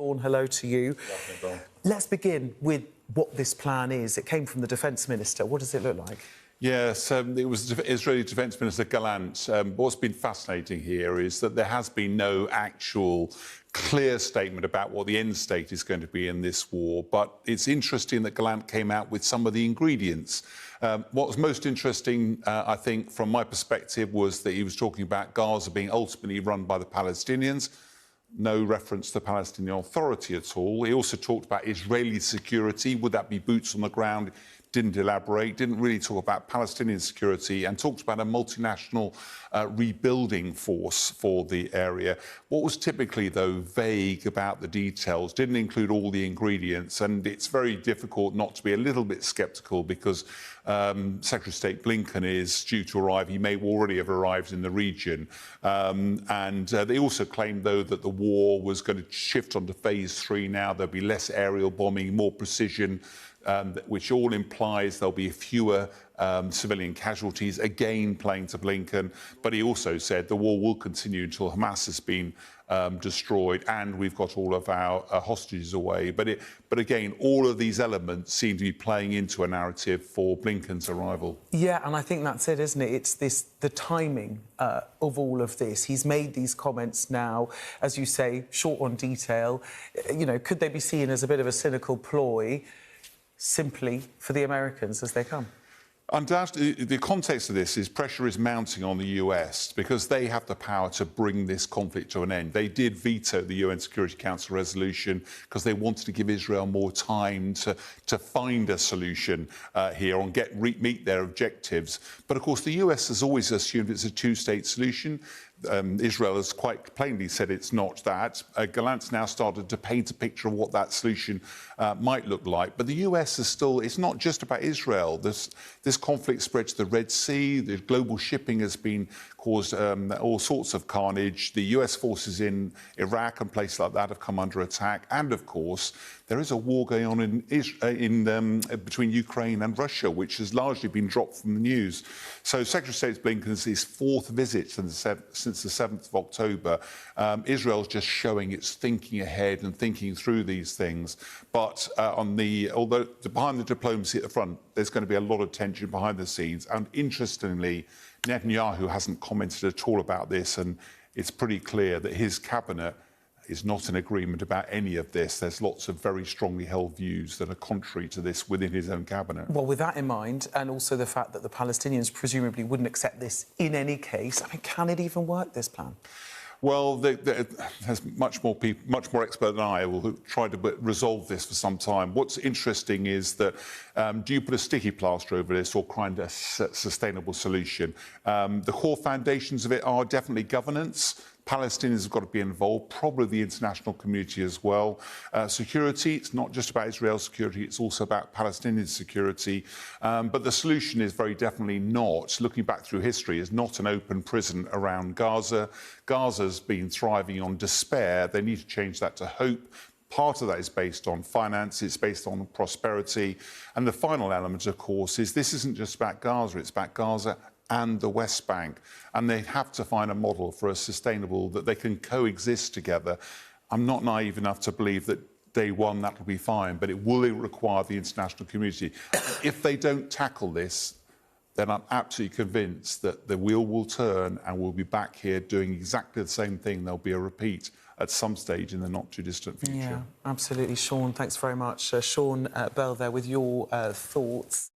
Sean, hello to you. Good afternoon, Bill. Let's begin with what this plan is. It came from the Defence Minister. What does it look like? Yes, it was Israeli Defence Minister Gallant. What's been fascinating here is that there has been no actual clear statement about what the end state is going to be in this war, but it's interesting that Gallant came out with some of the ingredients. What was most interesting, I think, from my perspective, was that he was talking about Gaza being ultimately run by the Palestinians. No reference to the Palestinian Authority at all. He also talked about Israeli security. Would that be boots on the ground? Didn't elaborate, didn't really talk about Palestinian security, and talked about a multinational rebuilding force for the area. What was typically, though, vague about the details, didn't include all the ingredients, and it's very difficult not to be a little bit sceptical because Secretary of State Blinken is due to arrive. He may already have arrived in the region. They also claimed, though, that the war was going to shift onto phase 3 now. There'll be less aerial bombing, more precision, which all implies there'll be fewer civilian casualties, again playing to Blinken. But he also said the war will continue until Hamas has been destroyed and we've got all of our hostages away. But again, all of these elements seem to be playing into a narrative for Blinken's arrival. Yeah, and I think that's it, isn't it? It's the timing of all of this. He's made these comments now, as you say, short on detail. You know, could they be seen as a bit of a cynical ploy simply for the Americans as they come? Undoubtedly, the context of this is pressure is mounting on the US because they have the power to bring this conflict to an end. They did veto the UN Security Council resolution because they wanted to give Israel more time to find a solution here and meet their objectives. But of course, the US has always assumed it's a two-state solution. Israel has quite plainly said it's not that. Gallant's now started to paint a picture of what that solution might look like. But the US is still, it's not just about Israel. This conflict spread to the Red Sea. The global shipping has been caused all sorts of carnage. The US forces in Iraq and places like that have come under attack. And of course, there is a war going on between Ukraine and Russia, which has largely been dropped from the news. So Secretary of State Blinken's his fourth visit since the 7th of October. Israel's just showing its thinking ahead and thinking through these things. But although behind the diplomacy at the front, there's going to be a lot of tension behind the scenes. And interestingly, Netanyahu hasn't commented at all about this, and it's pretty clear that his cabinet is not in agreement about any of this. There's lots of very strongly held views that are contrary to this within his own cabinet. Well, with that in mind, and also the fact that the Palestinians presumably wouldn't accept this in any case, I mean, can it even work, this plan? Well, there's much more expert than I will try to resolve this for some time. What's interesting is that do you put a sticky plaster over this or find a sustainable solution? The core foundations of it are definitely governance. Palestinians have got to be involved, probably the international community as well. Security, it's not just about Israel's security, it's also about Palestinian security. But the solution is very definitely not, looking back through history, is not an open prison around Gaza. Gaza's been thriving on despair. They need to change that to hope. Part of that is based on finance, it's based on prosperity. And the final element, of course, is this isn't just about Gaza, it's about Gaza and the West Bank. And they have to find a model for a sustainable, that they can coexist together. I'm not naive enough to believe that day one that will be fine, but it will require the international community. If they don't tackle this, then I'm absolutely convinced that the wheel will turn and we'll be back here doing exactly the same thing. There'll be a repeat at some stage in the not-too-distant future. Yeah, absolutely. Sean, thanks very much. Sean Bell there with your thoughts.